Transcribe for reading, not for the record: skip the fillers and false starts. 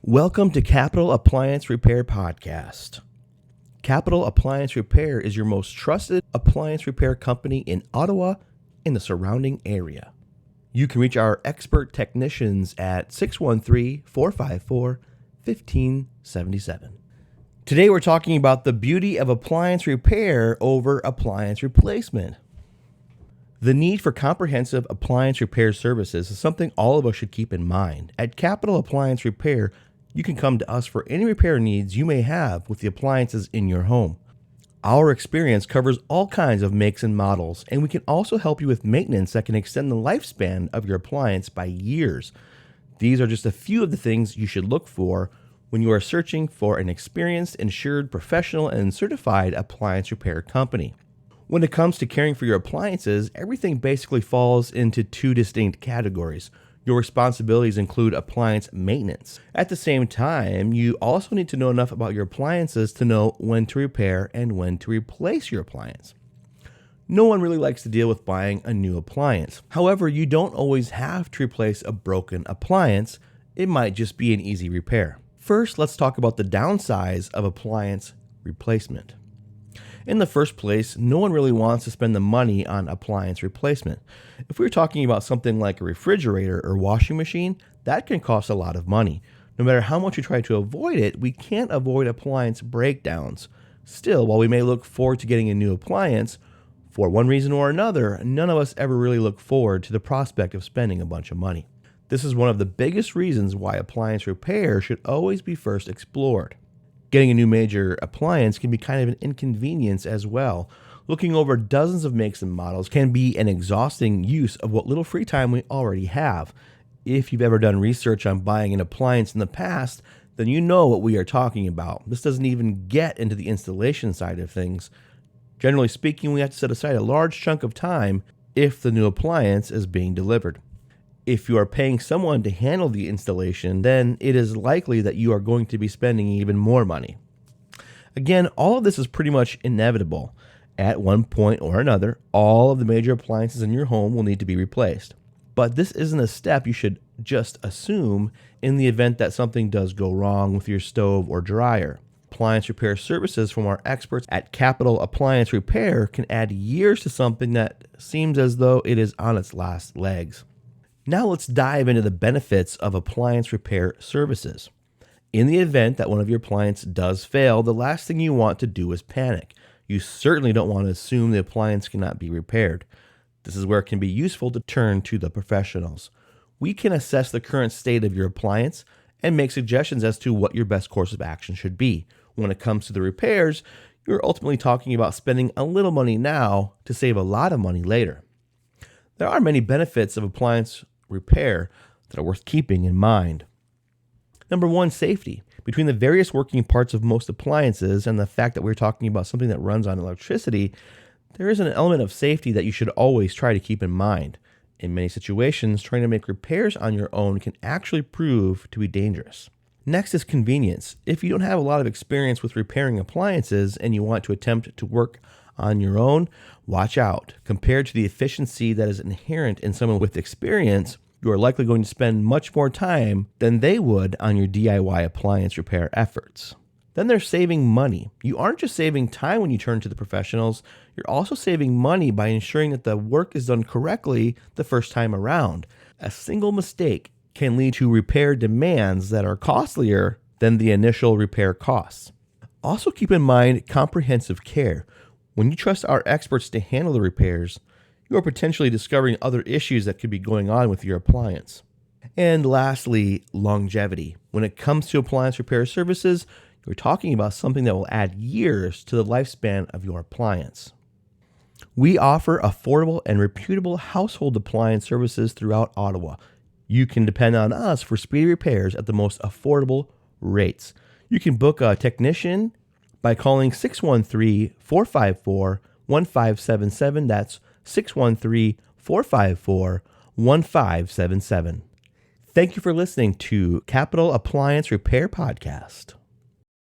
Welcome to Capital Appliance Repair Podcast. Capital Appliance Repair is your most trusted appliance repair company in Ottawa and the surrounding area. You can reach our expert technicians at 613-454-1577. Today we're talking about the beauty of appliance repair over appliance replacement. The need for comprehensive appliance repair services is something all of us should keep in mind. At Capital Appliance Repair, you can come to us for any repair needs you may have with the appliances in your home. Our experience covers all kinds of makes and models, and we can also help you with maintenance that can extend the lifespan of your appliance by years. These are just a few of the things you should look for when you are searching for an experienced, insured, professional, and certified appliance repair company. When it comes to caring for your appliances, everything basically falls into two distinct categories. Your responsibilities include appliance maintenance. At the same time, you also need to know enough about your appliances to know when to repair and when to replace your appliance. No one really likes to deal with buying a new appliance. However, you don't always have to replace a broken appliance. It might just be an easy repair. First, let's talk about the downsides of appliance replacement. In the first place, no one really wants to spend the money on appliance replacement. If we're talking about something like a refrigerator or washing machine, that can cost a lot of money. No matter how much we try to avoid it, we can't avoid appliance breakdowns. Still, while we may look forward to getting a new appliance, for one reason or another, none of us ever really look forward to the prospect of spending a bunch of money. This is one of the biggest reasons why appliance repair should always be first explored. Getting a new major appliance can be kind of an inconvenience as well. Looking over dozens of makes and models can be an exhausting use of what little free time we already have. If you've ever done research on buying an appliance in the past, then you know what we are talking about. This doesn't even get into the installation side of things. Generally speaking, we have to set aside a large chunk of time if the new appliance is being delivered. If you are paying someone to handle the installation, then it is likely that you are going to be spending even more money. Again, all of this is pretty much inevitable. At one point or another, all of the major appliances in your home will need to be replaced. But this isn't a step you should just assume in the event that something does go wrong with your stove or dryer. Appliance repair services from our experts at Capital Appliance Repair can add years to something that seems as though it is on its last legs. Now let's dive into the benefits of appliance repair services. In the event that one of your appliances does fail, the last thing you want to do is panic. You certainly don't want to assume the appliance cannot be repaired. This is where it can be useful to turn to the professionals. We can assess the current state of your appliance and make suggestions as to what your best course of action should be. When it comes to the repairs, you're ultimately talking about spending a little money now to save a lot of money later. There are many benefits of appliance repair that are worth keeping in mind. Number one, safety. Between the various working parts of most appliances and the fact that we're talking about something that runs on electricity, there is an element of safety that you should always try to keep in mind. In many situations, trying to make repairs on your own can actually prove to be dangerous. Next is convenience. If you don't have a lot of experience with repairing appliances and you want to attempt to work on your own, watch out. Compared to the efficiency that is inherent in someone with experience, you are likely going to spend much more time than they would on your DIY appliance repair efforts. Then there's saving money. You aren't just saving time when you turn to the professionals, you're also saving money by ensuring that the work is done correctly the first time around. A single mistake can lead to repair demands that are costlier than the initial repair costs. Also keep in mind comprehensive care. When you trust our experts to handle the repairs, you are potentially discovering other issues that could be going on with your appliance. And lastly, longevity. When it comes to appliance repair services, you're talking about something that will add years to the lifespan of your appliance. We offer affordable and reputable household appliance services throughout Ottawa. You can depend on us for speedy repairs at the most affordable rates. You can book a technician by calling 613-454-1577. That's 613-454-1577. Thank you for listening to Capital Appliance Repair Podcast.